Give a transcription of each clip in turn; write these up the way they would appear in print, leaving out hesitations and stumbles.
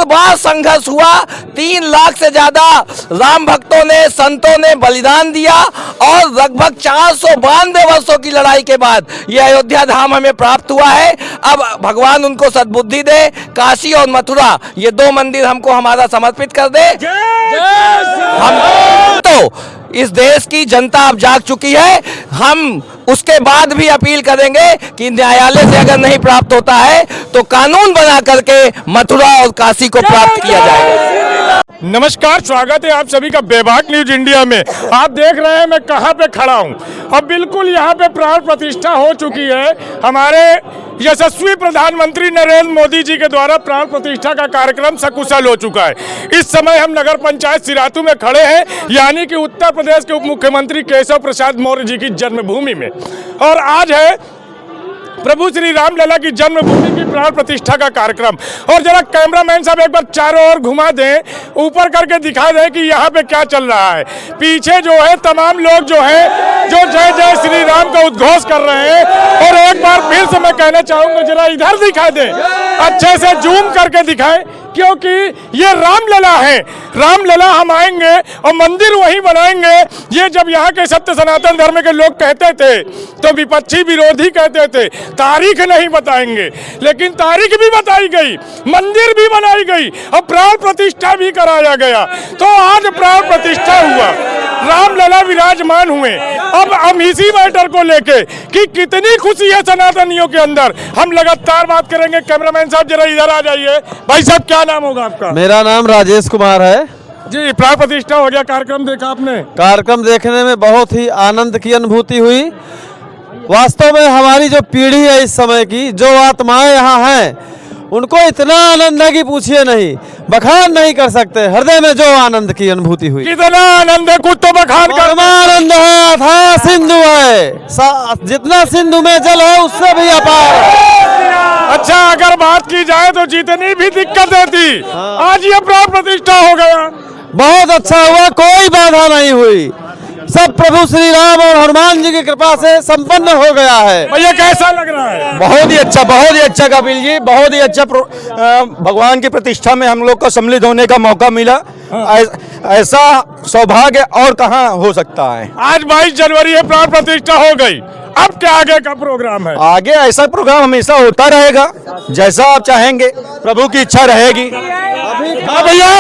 बड़ा संघर्ष हुआ। 3 लाख से ज्यादा राम भक्तों ने, संतों ने बलिदान दिया और लगभग 492 वर्षों की लड़ाई के बाद ये अयोध्या धाम हमें प्राप्त हुआ है। अब भगवान उनको सद्बुद्धि दे, काशी और मथुरा ये 2 मंदिर हमको हमारा समर्पित कर दे। हम तो इस देश की जनता अब जाग चुकी है। हम उसके बाद भी अपील करेंगे कि न्यायालय से अगर नहीं प्राप्त होता है तो कानून बना करके मथुरा और काशी को प्राप्त किया जाएगा। नमस्कार, स्वागत है आप सभी का बेबाक न्यूज इंडिया में। आप देख रहे हैं मैं कहां पे खड़ा हूं। अब बिल्कुल यहां पे प्राण प्रतिष्ठा हो चुकी है। हमारे यशस्वी प्रधानमंत्री नरेंद्र मोदी जी के द्वारा प्राण प्रतिष्ठा का कार्यक्रम सकुशल हो चुका है। इस समय हम नगर पंचायत सिरातू में खड़े हैं, यानी कि उत्तर प्रदेश के उप मुख्यमंत्री केशव प्रसाद मौर्य जी की जन्मभूमि में। और आज है प्रभु श्री राम लला की जन्मभूमि की प्राण प्रतिष्ठा का कार्यक्रम। और जरा कैमरामैन साहब एक बार चारों ओर घुमा दें, ऊपर करके दिखा दें कि यहाँ पे क्या चल रहा है। पीछे जो है तमाम लोग जो है जो जय जय श्री राम का उद्घोष कर रहे हैं। और एक बार फिर से मैं कहना चाहूंगा, जरा इधर दिखा दें, अच्छे से जूम करके दिखाएं, क्योंकि ये रामलला है। रामलला हम आएंगे और मंदिर वहीं बनाएंगे। ये जब यहाँ के सत्य सनातन धर्म के लोग कहते थे तो विपक्षी विरोधी कहते थे तारीख नहीं बताएंगे, लेकिन तारीख भी बताई गई, मंदिर भी बनाई गई और प्राण प्रतिष्ठा भी कराया गया। तो आज प्राण प्रतिष्ठा हुआ, रामलला विराजमान हुए। अब हम इसी मैटर को लेके कि कितनी खुशी है सनातनियों के अंदर, हम लगातार बात करेंगे। कैमरामैन साहब जरा इधर आ जाइए। भाई साहब क्या नाम होगा आपका? मेरा नाम राजेश कुमार है जी। प्राण प्रतिष्ठा हो गया, कार्यक्रम देखा आपने? कार्यक्रम देखने में बहुत ही आनंद की अनुभूति हुई। वास्तव में हमारी जो पीढ़ी है इस समय की, जो आत्माएं यहाँ हैं, उनको इतना आनंद है कि पूछिए नहीं, बखान नहीं कर सकते। हृदय में जो आनंद की अनुभूति हुई, कितना आनंद है, कुछ तो बखान कर। आनंद है, अथाह सिंधु है, जितना सिंधु में जल है उससे भी अपार है। अच्छा, अगर बात की जाए तो जितनी भी दिक्कतें थी, आज ये प्राण प्रतिष्ठा हो गया, बहुत अच्छा हुआ, कोई बाधा नहीं हुई। सब प्रभु श्री राम और हनुमान जी की कृपा से संपन्न हो गया है। भैया कैसा लग रहा है? बहुत ही अच्छा कपिल जी, बहुत ही अच्छा। भगवान की प्रतिष्ठा में हम लोग को सम्मिलित होने का मौका मिला। ऐसा सौभाग्य और कहां हो सकता है। आज 22 जनवरी है, प्राण प्रतिष्ठा हो गई। अब क्या आगे का प्रोग्राम है? आगे ऐसा प्रोग्राम हमेशा होता रहेगा, जैसा आप चाहेंगे, प्रभु की इच्छा रहेगी। हाँ भैया,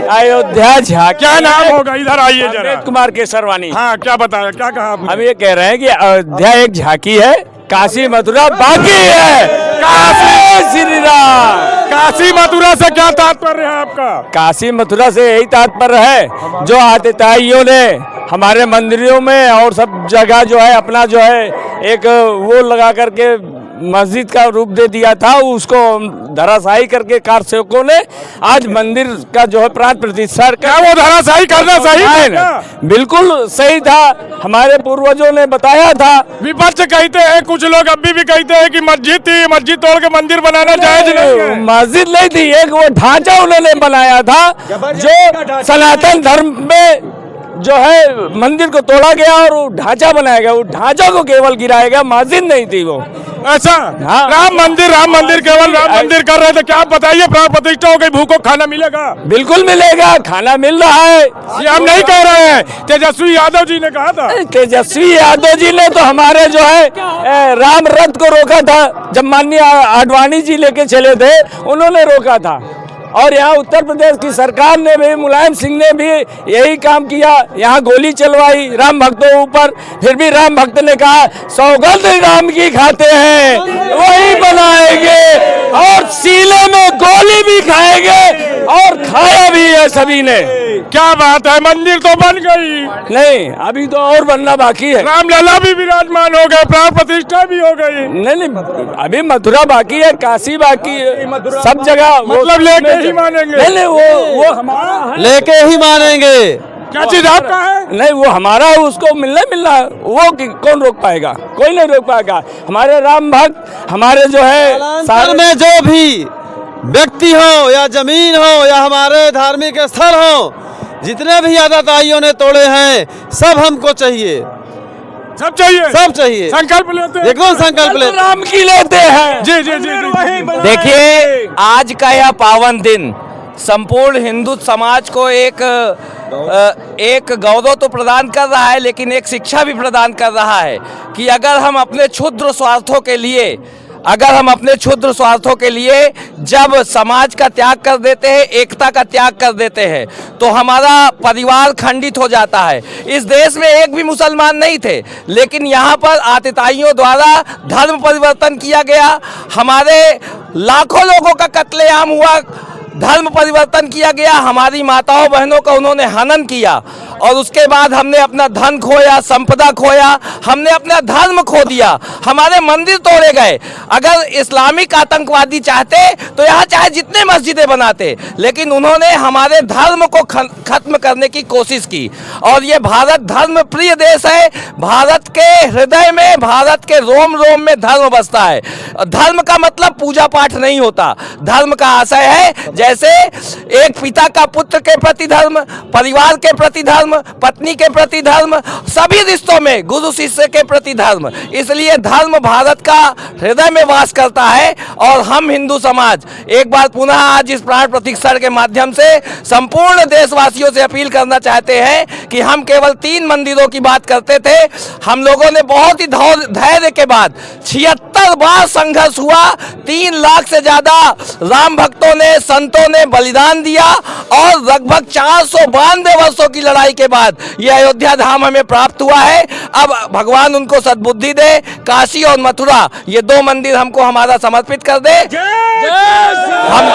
अयोध्या झांकी। क्या नाम होगा? इधर आइए जरा। कुमार केसरवानी। हाँ, क्या बताया, क्या कहा आपने? हम ये कह रहे हैं कि अयोध्या एक झांकी है, काशी मथुरा बाकी है। काशी श्री राम। काशी मथुरा से क्या तात्पर्य है आपका? काशी मथुरा से यही तात्पर्य है, जो आतिथ्यों ने हमारे मंदिरों में और सब जगह जो है अपना जो है एक वो लगा करके मस्जिद का रूप दे दिया था, उसको धराशायी करके कारसेवकों ने आज मंदिर का जो है प्राण प्रतिष्ठा। क्या वो धराशायी करना सही था? बिल्कुल सही था, हमारे पूर्वजों ने बताया था। विपक्ष कहते हैं, कुछ लोग अभी भी कहते हैं कि मस्जिद थी, मस्जिद तोड़ के मंदिर बनाना जायज नहीं है। मस्जिद नहीं थी, एक वो ढांचा उन्होंने बनाया था, जो सनातन धर्म में जो है मंदिर को तोड़ा गया और वो ढांचा बनाया गया। वो ढांचा को केवल गिराया गया, मस्जिद नहीं थी वो। ऐसा? हाँ। राम मंदिर केवल राम मंदिर कर रहे थे। क्या आप बताइए, प्राण प्रतिष्ठा हो गई, भूखों खाना मिलेगा? बिल्कुल मिलेगा, खाना मिल रहा है। ये हम नहीं कह रहे हैं, तेजस्वी यादव जी ने कहा था। तेजस्वी यादव जी ने तो हमारे जो है राम रथ को रोका था, जब माननीय आडवाणी जी लेके चले थे, उन्होंने रोका था। और यहाँ उत्तर प्रदेश की सरकार ने भी, मुलायम सिंह ने भी यही काम किया, यहाँ गोली चलवाई राम भक्तों ऊपर। फिर भी राम भक्त ने कहा सौगंध राम की खाते हैं, वही बनाएंगे और सीले में गोली भी खाएंगे, और खाया भी है सभी ने। क्या बात है, मंदिर तो बन गई। नहीं, अभी तो और बनना बाकी है। रामलला भी विराजमान हो गए, प्राण प्रतिष्ठा भी हो गई। नहीं, अभी मथुरा बाकी है, काशी बाकी है, सब जगह। मतलब लेके ही मानेंगे? नहीं, वो हमारा है, लेके ही मानेंगे। क्या चीज आपका है? नहीं, वो हमारा है, उसको मिलना है। वो कौन रोक पाएगा? कोई नहीं रोक पाएगा। हमारे राम भक्त, हमारे जो है साल में जो भी व्यक्ति हो या जमीन हो या हमारे धार्मिक स्थल हो, जितने भी आदताइयों ने तोड़े हैं, सब हमको चाहिए। सब चाहिए, सब चाहिए। संकल्प लेते हैं, एकदम संकल्प लेते हैं। राम की लेते हैं। जी जी जी जी। देखिए, आज का यह पावन दिन संपूर्ण हिंदू समाज को एक गौरव तो प्रदान कर रहा है, लेकिन एक शिक्षा भी प्रदान कर रहा है कि अगर हम अपने क्षुद्र स्वार्थों के लिए जब समाज का त्याग कर देते हैं, एकता का त्याग कर देते हैं, तो हमारा परिवार खंडित हो जाता है। इस देश में एक भी मुसलमान नहीं थे, लेकिन यहाँ पर आतताइयों द्वारा धर्म परिवर्तन किया गया, हमारे लाखों लोगों का कत्लेआम हुआ, धर्म परिवर्तन किया गया, हमारी माताओं बहनों का उन्होंने हनन किया, और उसके बाद हमने अपना धन खोया, संपदा खोया, हमने अपना धर्म खो दिया, हमारे मंदिर तोड़े गए। अगर इस्लामिक आतंकवादी चाहते तो यहाँ चाहे जितने मस्जिदें बनाते, लेकिन उन्होंने हमारे धर्म को खत्म करने की कोशिश की। और ये भारत धर्म प्रिय देश है, भारत के हृदय में, भारत के रोम रोम में धर्म बसता है। धर्म का मतलब पूजा पाठ नहीं होता, धर्म का आशय है जैसे एक पिता का पुत्र के प्रति धर्म, परिवार के प्रति धर्म, पत्नी के प्रति धर्म, सभी रिश्तों में गुरु शिष्य के प्रति धर्म। इसलिए धर्म भारत का हृदय में वास करता है। और हम हिंदू समाज एक बार पुनः आज इस प्राण प्रतिष्ठा के माध्यम से संपूर्ण देशवासियों से अपील करना चाहते हैं कि हम केवल 3 मंदिरों की बात करते थे, हम लोगों ने बहुत ही धैर्य के बाद 76 बार संघर्ष हुआ, 3 लाख से ज्यादा राम भक्तों ने, संतों ने बलिदान दिया, और लगभग 492 वर्षों की लड़ाई के बाद यह अयोध्या धाम हमें प्राप्त हुआ है। अब भगवान उनको सद्बुद्धि दे, काशी और मथुरा ये 2 मंदिर हमको हमारा समर्पित कर दे। हम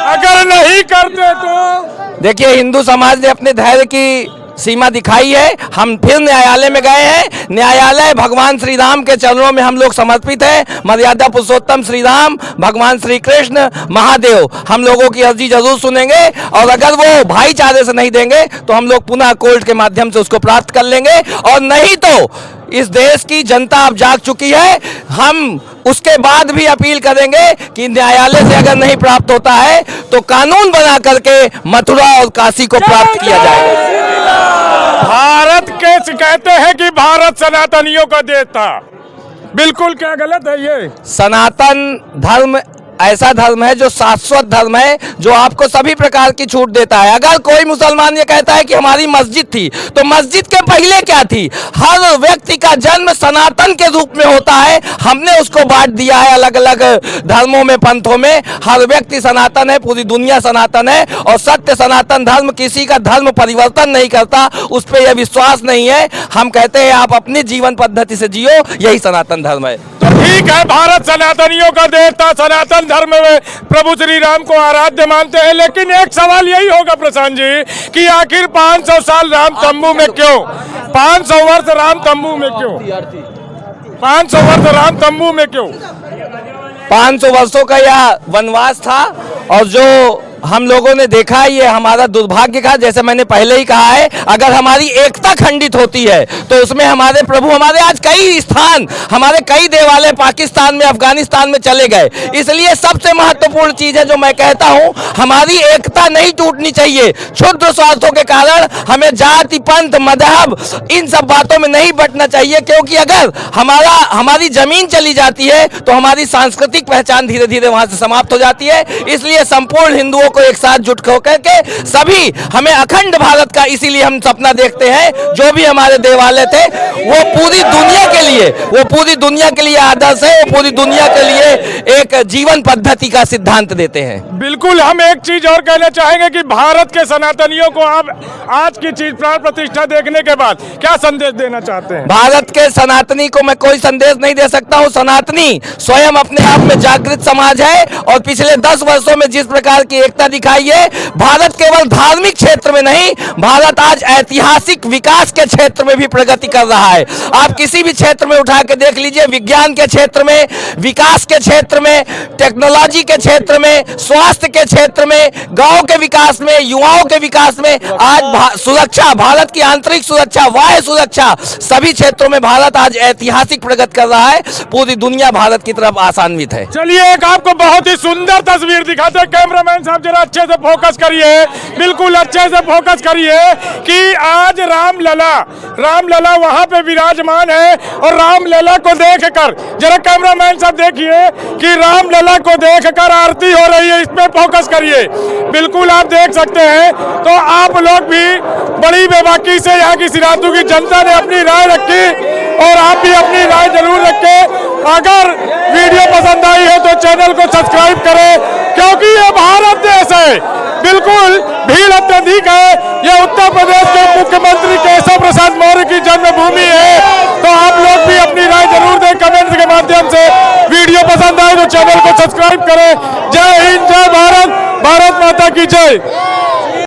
अगर नहीं करते तो देखिए, हिंदू समाज ने अपने धैर्य की सीमा दिखाई है। हम फिर न्यायालय में गए हैं, न्यायालय भगवान श्री राम के चरणों में हम लोग समर्पित हैं। मर्यादा पुरुषोत्तम श्री राम, भगवान श्री कृष्ण, महादेव हम लोगों की अर्जी जरूर सुनेंगे, और अगर वो भाईचारे से नहीं देंगे तो हम लोग पुनः कोर्ट के माध्यम से उसको प्राप्त कर लेंगे। और नहीं तो इस देश की जनता अब जाग चुकी है, हम उसके बाद भी अपील करेंगे कि न्यायालय से अगर नहीं प्राप्त होता है तो कानून बना करके मथुरा और काशी को प्राप्त किया जाएगा। भारत के कहते हैं कि भारत सनातनियों का देश था, बिल्कुल क्या गलत है ये? सनातन धर्म ऐसा धर्म है जो शाश्वत धर्म है, जो आपको सभी प्रकार की छूट देता है। अगर कोई मुसलमान ये कहता है कि हमारी मस्जिद थी, तो मस्जिद के पहले क्या थी? हर व्यक्ति का जन्म सनातन के रूप में होता है, हमने उसको बांट दिया है अलग अलग धर्मों में, पंथों में। हर व्यक्ति सनातन है, पूरी दुनिया सनातन है, और सत्य सनातन धर्म किसी का धर्म परिवर्तन नहीं करता, उस पर यह विश्वास नहीं है। हम कहते हैं आप अपनी जीवन पद्धति से जियो, यही सनातन धर्म है। तो ठीक है, भारत सनातनियों का देश था, सनातन धर्म में प्रभु श्री राम को आराध्य मानते हैं, लेकिन एक सवाल यही होगा प्रशांत जी कि आखिर 500 साल राम तंबू में क्यों? 500 वर्ष राम तंबू में क्यों? 500 वर्ष राम तंबू में क्यों? 500 वर्षों का यह वनवास था, और जो हम लोगों ने देखा ये हमारा दुर्भाग्य का, जैसे मैंने पहले ही कहा है, अगर हमारी एकता खंडित होती है तो उसमें हमारे प्रभु, हमारे आज कई स्थान, हमारे कई देवालय पाकिस्तान में, अफगानिस्तान में चले गए। इसलिए सबसे महत्वपूर्ण चीज है जो मैं कहता हूं, हमारी एकता नहीं टूटनी चाहिए। क्षुद्र स्वार्थों के कारण हमें जाति, पंथ, मजहब इन सब बातों में नहीं बंटना चाहिए, क्योंकि अगर हमारी जमीन चली जाती है तो हमारी सांस्कृतिक पहचान धीरे धीरे वहां से समाप्त हो जाती है। इसलिए संपूर्ण हिंदुओं को एक साथ जुट होकर के सभी हमें अखंड भारत का, इसीलिए हम सपना देखते हैं, जो भी हमारे देवालय थे वो पूरी दुनिया के लिए आदर्श है, वो पूरी दुनिया के लिए एक जीवन पद्धति का सिद्धांत देते हैं। बिल्कुल, हम एक चीज और कहना चाहेंगे कि भारत के सनातनियों को आप आज की चीज प्राण प्रतिष्ठा देखने के बाद क्या संदेश देना चाहते हैं? भारत के सनातनी को मैं कोई संदेश नहीं दे सकता हूं। सनातनी स्वयं अपने आप में जागृत समाज है, और पिछले 10 वर्षों में जिस प्रकार की एकता दिखाई है, भारत केवल धार्मिक क्षेत्र में नहीं, भारत आज ऐतिहासिक विकास के क्षेत्र में भी प्रगति कर रहा है। आप किसी भी क्षेत्र में उठा के देख लीजिए, विज्ञान के क्षेत्र में, विकास के क्षेत्र में, टेक्नोलॉजी के क्षेत्र में, स्वास्थ्य के क्षेत्र में, गांव के विकास में, युवाओं के विकास में, आज सुरक्षा, भारत की आंतरिक सुरक्षा, वायु सुरक्षा, सभी क्षेत्रों में भारत आज ऐतिहासिक प्रगति कर रहा है। पूरी दुनिया भारत की तरफ आसान्वित है। चलिए, एक आपको बहुत ही सुंदर तस्वीर दिखाते हैं, कैमरामैन साहब जरा अच्छे से फोकस करिए, बिल्कुल अच्छे से फोकस करिए कि आज रामलला वहां पे विराजमान है और रामलला को देखकर जरा कैमरामैन साहब देखिए कि रामलला को देखकर आरती हो रही है, इस पे फोकस करिए। बिल्कुल आप देख सकते हैं। तो आप लोग भी बड़ी बेबाकी से यहाँ की सिरातू की जनता ने अपनी राय रखी और आप भी अपनी राय जरूर रखें। अगर वीडियो पसंद आई है तो चैनल को सब्सक्राइब करें, क्योंकि ये भारत देश है, बिल्कुल भीड़ अत्यधिक है। ये उत्तर प्रदेश के मुख्यमंत्री केशव प्रसाद मौर्य की जन्मभूमि है। तो आप लोग भी अपनी राय जरूर दें कमेंट्स के माध्यम से। वीडियो पसंद आए तो चैनल को सब्सक्राइब करें। जय हिंद, जय भारत, भारत माता की जय।